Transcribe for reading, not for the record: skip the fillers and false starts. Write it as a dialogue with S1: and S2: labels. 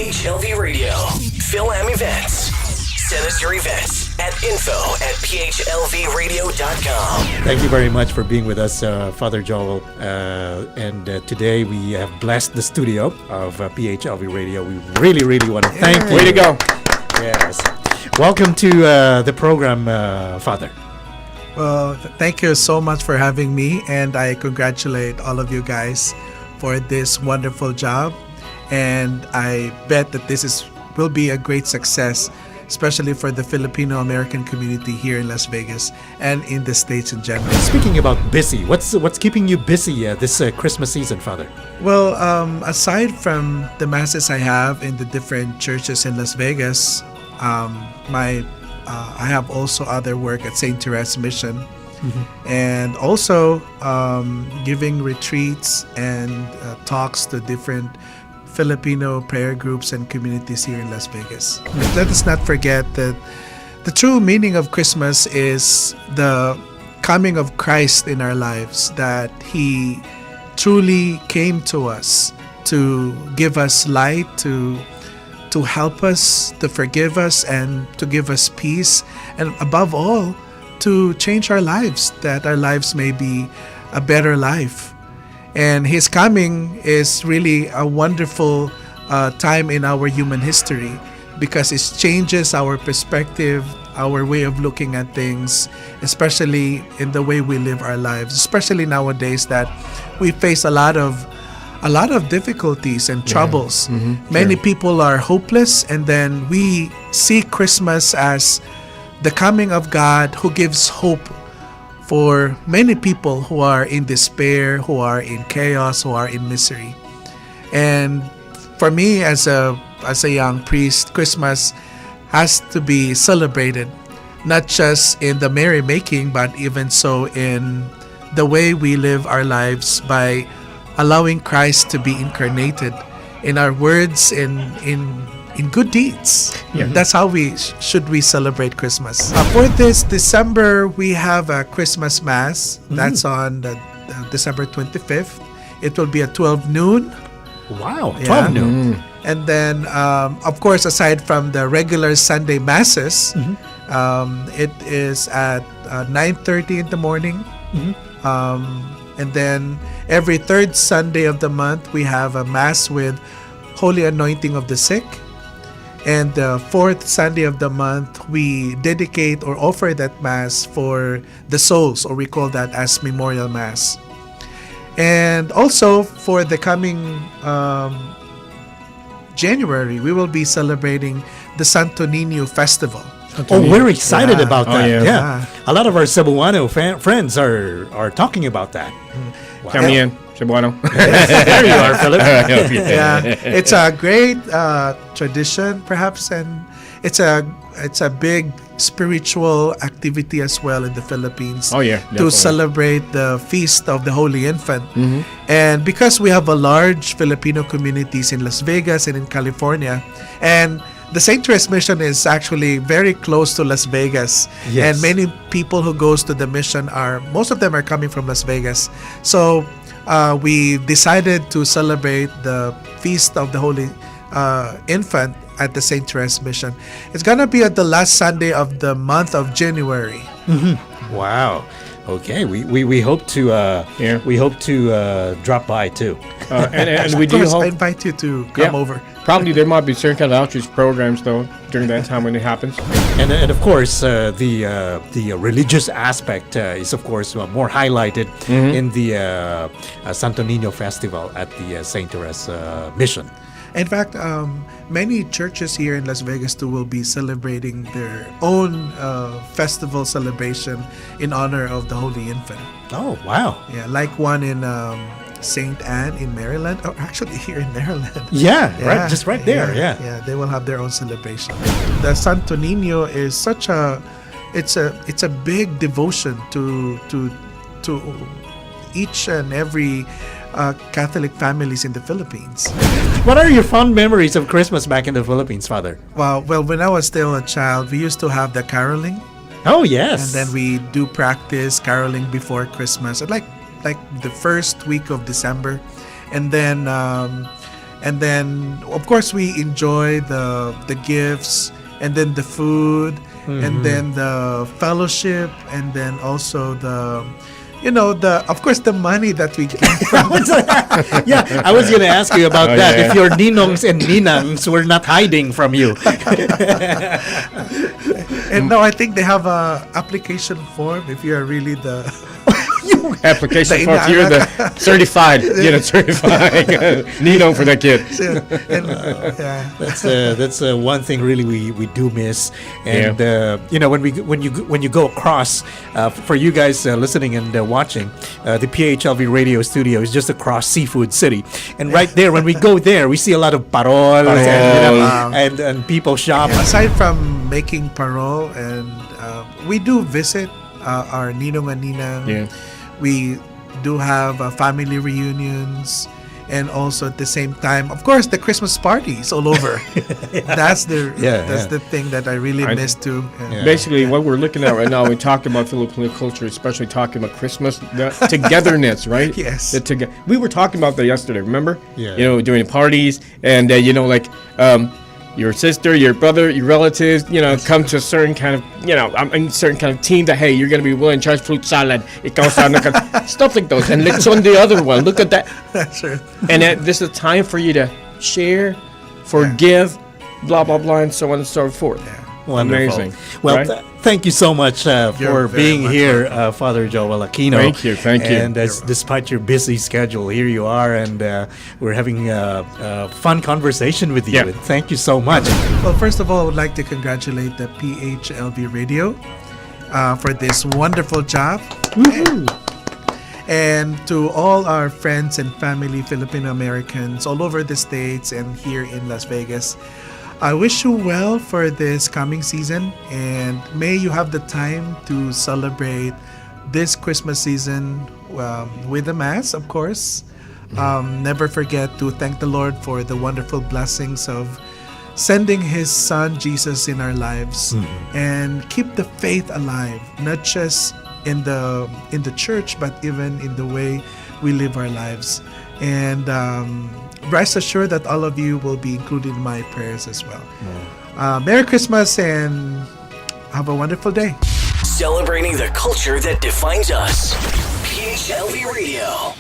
S1: PHLV Radio. Phil-Am Events. Send us your events at info@phlvradio.com.
S2: Thank you very much for being with us, Father Joel. And today we have blessed the studio of PHLV Radio. We really, really want to thank you.
S3: Way to go.
S2: Yes. Welcome to the program, Father.
S4: Well, thank you so much for having me, and I congratulate all of you guys for this wonderful job. And I bet that will be a great success, especially for the Filipino-American community here in Las Vegas and in the States in general.
S2: Speaking about busy, what's keeping you busy this Christmas season, Father?
S4: Well, aside from the masses I have in the different churches in Las Vegas, I have also other work at Therese Mission, and also giving retreats and talks to different Filipino prayer groups and communities here in Las Vegas. Let us not forget that the true meaning of Christmas is the coming of Christ in our lives, that He truly came to us to give us light, to help us, to forgive us, and to give us peace, and above all, to change our lives, that our lives may be a better life. And His coming is really a wonderful time in our human history, because it changes our perspective, our way of looking at things, especially in the way we live our lives, especially nowadays that we face a lot of difficulties and troubles. Many people are hopeless, and then we see Christmas as the coming of God, who gives hope for many people who are in despair, who are in chaos, who are in misery. And for me, as a young priest, Christmas has to be celebrated, not just in the merrymaking, but even so in the way we live our lives, by allowing Christ to be incarnated in our words, in good deeds. That's how we should celebrate Christmas. For this December, we have a Christmas Mass. That's on December 25th. It will be at 12 noon.
S2: Wow, 12 noon.
S4: And then, of course, aside from the regular Sunday Masses, it is at 9:30 in the morning. And then every third Sunday of the month, we have a Mass with Holy Anointing of the Sick. And the fourth Sunday of the month, we dedicate or offer that Mass for the souls, or we call that as Memorial Mass. And also for the coming January, we will be celebrating the Santo Nino Festival.
S2: We're excited about that.
S4: Yeah.
S2: A lot of our Cebuano friends are talking about that.
S3: Wow. Come in, Cebuano.
S2: There you are, Philip.
S4: It's a great tradition, perhaps, and it's a big spiritual activity as well in the Philippines. To celebrate the feast of the Holy Infant. And because we have a large Filipino communities in Las Vegas and in California, and the St. Therese Mission is actually very close to Las Vegas.
S2: Yes.
S4: And many people who goes to the mission most of them are coming from Las Vegas. So we decided to celebrate the Feast of the Holy Infant at the St. Therese Mission. It's gonna be at the last Sunday of the month of January.
S2: Wow. Okay, we hope to drop by too.
S3: And we do hope
S4: I invite you to come over.
S3: Probably there might be certain kind of outreach programs though during that time when it happens.
S2: And of course the religious aspect is of course more highlighted in the Santo Nino Festival at the St. Therese Mission.
S4: In fact, many churches here in Las Vegas too will be celebrating their own festival celebration in honor of the Holy Infant.
S2: Oh, wow.
S4: Yeah, like one in St. Anne in Maryland. Oh, actually here in Maryland.
S2: Yeah, right, just right there. Yeah.
S4: They will have their own celebration. The Santo Nino is such a big devotion to each and every Catholic families in the Philippines.
S2: What are your fond memories of Christmas back in the Philippines, Father?
S4: Well, when I was still a child, we used to have the caroling.
S2: Oh, yes.
S4: And then we do practice caroling before Christmas, like the first week of December. And then And then, of course, we enjoy the gifts, and then the food, and then the fellowship, and then also the, of course, the money that we get from.
S2: Yeah, I was going to ask you about that.
S3: yeah.
S2: If your ninongs and ninangs were not hiding from you.
S4: And no, I think they have a application form if you are really the
S3: Application form. You're the certified Nino for that kid.
S4: and, yeah.
S2: That's one thing really we do miss, and when you go across, for you guys listening and watching, the PHLV Radio Studio is just across Seafood City, and right there when we go there, we see a lot of paroles and people shop.
S4: Aside from making parole, and we do visit our ninong and ninang.
S3: Yeah.
S4: We do have family reunions, and also at the same time, of course, the Christmas parties all over. That's the thing that I really miss too. Yeah.
S3: Basically, what we're looking at right now, we talked about Filipino culture, especially talking about Christmas, the togetherness, right?
S4: Yes.
S3: We were talking about that yesterday, remember?
S2: Yeah.
S3: During the parties, and your sister, your brother, your relatives, come to a certain kind of, certain kind of team that, hey, you're going to be willing to charge fruit salad, stuff like those. And lechon the other one. Look at that.
S4: That's true.
S3: And this is a time for you to share, forgive, blah, blah, blah, and so on and so forth.
S4: Yeah.
S2: Wonderful.
S3: Amazing.
S2: Well,
S3: right?
S2: Thank you so much for
S4: You're very
S2: being
S4: much
S2: here,
S4: welcome.
S2: Father Joel Aquino.
S3: Thank you.
S2: And despite your busy schedule, here you are, and we're having a fun conversation with you.
S3: Yeah.
S2: And thank you so much.
S4: Well, first of all, I would like to congratulate the PHLV Radio for this wonderful job. And to all our friends and family, Filipino Americans all over the States and here in Las Vegas, I wish you well for this coming season, and may you have the time to celebrate this Christmas season with the Mass, of course. Never forget to thank the Lord for the wonderful blessings of sending His Son Jesus in our lives, and keep the faith alive, not just in the church, but even in the way we live our lives. And rest assured that all of you will be included in my prayers as well. Merry Christmas and have a wonderful day.
S1: Celebrating the culture that defines us. PHLV Radio.